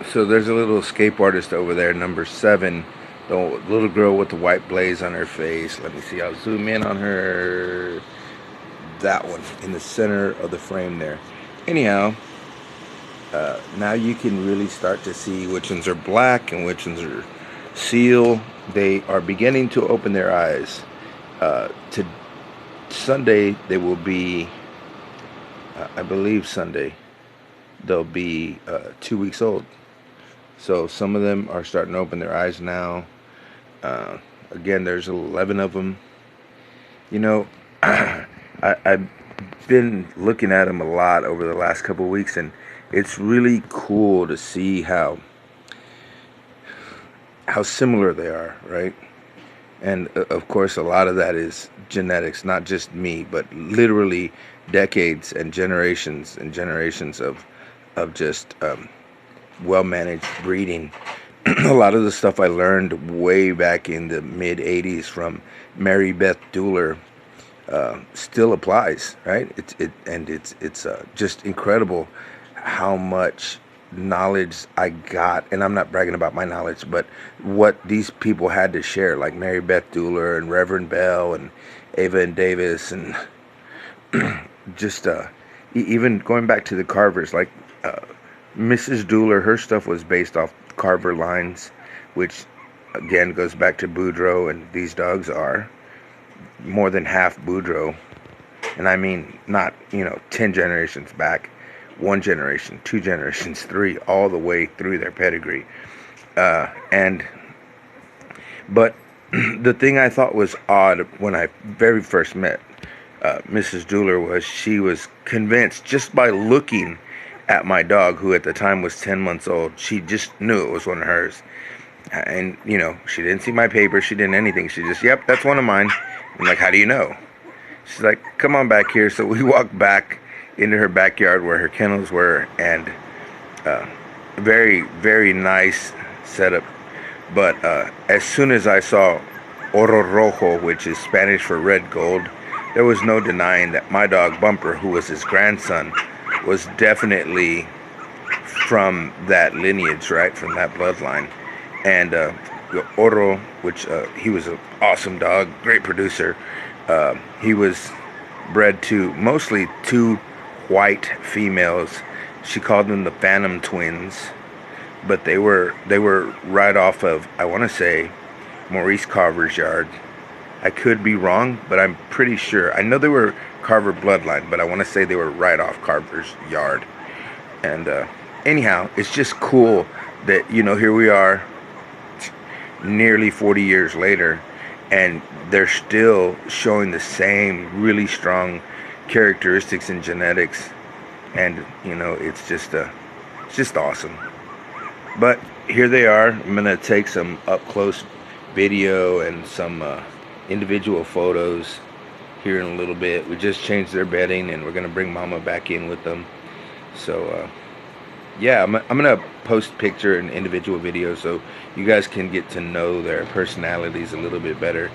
So there's a little escape artist over there, number 7. The little girl with the white blaze on her face. Let me see. I'll zoom in on her. That one in the center of the frame there. Anyhow, now you can really start to see which ones are black and which ones are seal. They are beginning to open their eyes. To Sunday, they will be, I believe Sunday, they'll be 2 weeks old. So some of them are starting to open their eyes now. Again, there's 11 of them. You know, I've been looking at them a lot over the last couple of weeks, and it's really cool to see how similar they are, right? And of course, a lot of that is genetics, not just me, but literally decades and generations of just well managed breeding. A lot of the stuff I learned way back in the mid '80s from Mary Beth Dooler still applies, right? It's just incredible how much knowledge I got, and I'm not bragging about my knowledge, but what these people had to share, like Mary Beth Dooler and Reverend Bell and Ava and Davis, and just even going back to the Carvers, like Mrs. Dooler, her stuff was based off Carver lines, which again goes back to Boudreaux, and these dogs are more than half Boudreaux. And I mean, not, 10 generations back, one generation, 2 generations, 3, all the way through their pedigree. And but the thing I thought was odd when I very first met Mrs. Dooler was she was convinced just by looking at my dog, who at the time was 10 months old. She just knew it was one of hers. And, she didn't see my paper. She didn't anything. She just, yep, that's one of mine. I'm like, how do you know? She's like, come on back here. So we walked back into her backyard where her kennels were, and very, very nice setup. But as soon as I saw Oro Rojo, which is Spanish for red gold, there was no denying that my dog Bumper, who was his grandson, was definitely from that lineage, right? From that bloodline. And Oro, which he was an awesome dog, great producer. He was bred to mostly 2 white females. She called them the Phantom Twins, but they were right off of, I want to say, Maurice Carver's yard. I could be wrong, but I'm pretty sure. I know they were Carver bloodline, but I want to say they were right off Carver's yard. And anyhow, it's just cool that, here we are nearly 40 years later, and they're still showing the same really strong characteristics and genetics. And, it's just awesome. But here they are. I'm going to take some up-close video and some individual photos here in a little bit. We just changed their bedding, and we're going to bring Mama back in with them. So, yeah, I'm going to post picture and individual videos so you guys can get to know their personalities a little bit better.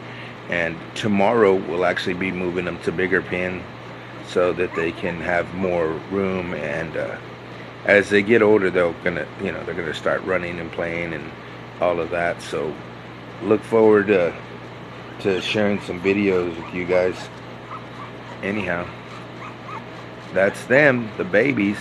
And tomorrow we'll actually be moving them to bigger pen so that they can have more room, and as they get older, they're gonna start running and playing and all of that. So look forward to sharing some videos with you guys. Anyhow, that's them, the babies.